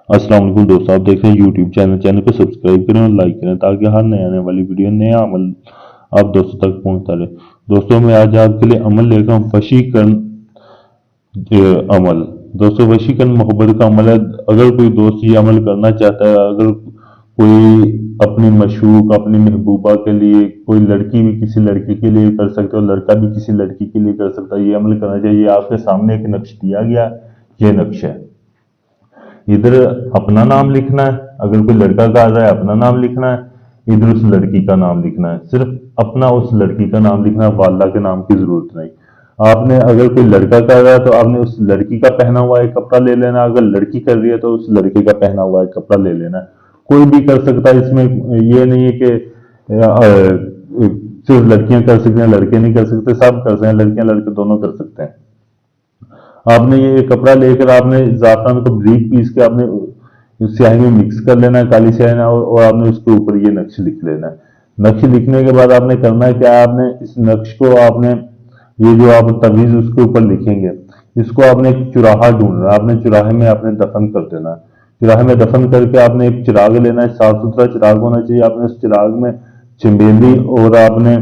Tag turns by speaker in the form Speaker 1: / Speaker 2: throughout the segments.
Speaker 1: अस्सलाम वालेकुम दोस्तों, आप देख रहे हैं यूट्यूब चैनल को सब्सक्राइब करें और लाइक करें ताकि हर नए आने वाली वीडियो नया अमल आप दोस्तों तक पहुंचता रहे। दोस्तों मैं आज आपके लिए अमल लेकर हूं वशीकरण अमल। दोस्तों वशीकरण मोहब्बत का अमल है। अगर कोई दोस्त ये अमल करना चाहता है, अगर कोई अपनी मशूक अपनी महबूबा के लिए, कोई लड़की भी किसी लड़के के लिए कर सकता है और लड़का भी किसी लड़की के लिए कर सकता है, ये अमल करना चाहिए। आपके सामने एक नक्श दिया गया, ये नक्श है। इधर अपना नाम लिखना है, अगर कोई लड़का कर रहा है अपना नाम लिखना है, इधर उस लड़की का नाम लिखना है। सिर्फ अपना उस लड़की का नाम लिखना है, वाला के नाम की जरूरत नहीं। आपने अगर कोई लड़का कर रहा है तो आपने उस लड़की का पहना हुआ एक कपड़ा ले लेना, अगर लड़की कर रही है तो उस लड़के का पहना हुआ एक कपड़ा ले लेना है। कोई भी कर सकता है, इसमें ये नहीं है कि सिर्फ लड़कियां कर सकते हैं लड़के नहीं कर सकते, सब कर सकते हैं, लड़कियां लड़के दोनों कर सकते हैं। आपने ये कपड़ा लेकर आपने जाफरान को ब्रीक पीस के आपने स्याही में मिक्स कर लेना है, काली स्याही ना, और आपने उसके ऊपर ये नक्श लिख लेना है। नक्श लिखने के बाद आपने करना है क्या, आपने इस नक्श को आपने ये जो आप तवीज उसके ऊपर लिखेंगे, इसको आपने एक चुराहा ढूंढना है, आपने चुराहे में आपने दफन कर देना है। चुराहे में दफन करके आपने एक चिराग लेना है, साफ सुथरा चिराग होना चाहिए। आपने उस चिराग में चमेली और आपने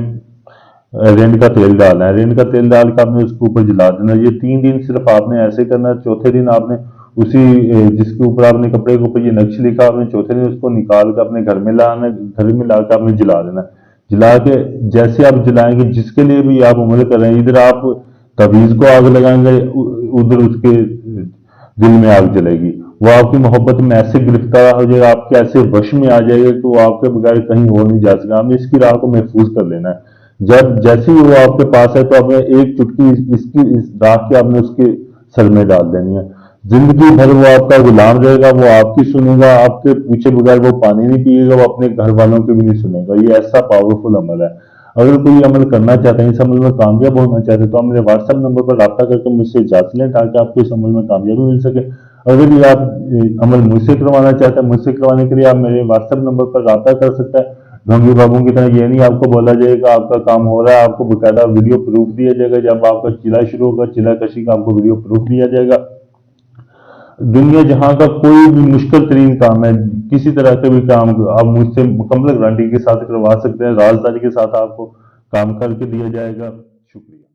Speaker 1: रेंड का तेल डालना है। रेंड का तेल डाल के आपने उसके ऊपर जला देना है। ये 3 दिन सिर्फ आपने ऐसे करना है। चौथे दिन आपने उसी जिसके ऊपर आपने कपड़े के ऊपर ये नक्श लिखा, आपने चौथे दिन उसको निकाल कर अपने घर में लाना, घर में लाकर आपने जला देना। जला के जैसे आप जलाएंगे, जिसके लिए भी आप उम्र कर रहे हैं, इधर आप तवीज को आग लगाएंगे, उधर उसके दिल में आग जलेगी। वो आपकी मोहब्बत में ऐसे गिरफ्तार हो जाएगा, आपके ऐसे वश में आ जाएगा कि वो आपके बगैर कहीं और नहीं जा सका। आपने इसकी राह को महफूज कर लेना है। जब जैसे ही वो आपके पास है तो आपने एक चुटकी इसकी इस राख की आपने उसके सर में डाल देनी है। जिंदगी भर वो आपका गुलाम रहेगा, वो आपकी सुनेगा, आपके पूछे बगैर वो पानी नहीं पिएगा, वो अपने घर वालों की भी नहीं सुनेगा। ये ऐसा पावरफुल अमल है। अगर कोई अमल करना चाहते हैं, इस अमल में कामयाब होना चाहते हैं, तो आप मेरे व्हाट्सएप नंबर पर रब्ता करके मुझसे जांच लें ताकि आपको इस अमल में कामयाबी मिल सके। अगर ये आप अमल मुझसे करवाना चाहते हैं, मुझसे करवाने के लिए आप मेरे व्हाट्सएप नंबर पर रब्ता कर सकते हैं। ढोंगी बाबू की तरह ये नहीं आपको बोला जाएगा आपका काम हो रहा है, आपको बकायदा वीडियो प्रूफ दिया जाएगा। जब आपका चिला शुरू होगा, चिला कशी का आपको वीडियो प्रूफ दिया जाएगा। दुनिया जहां का कोई भी मुश्किल तरीन काम है, किसी तरह के भी काम आप मुझसे मुकम्मल गारंटी के साथ करवा सकते हैं। राजदारी के साथ आपको काम करके दिया जाएगा। शुक्रिया।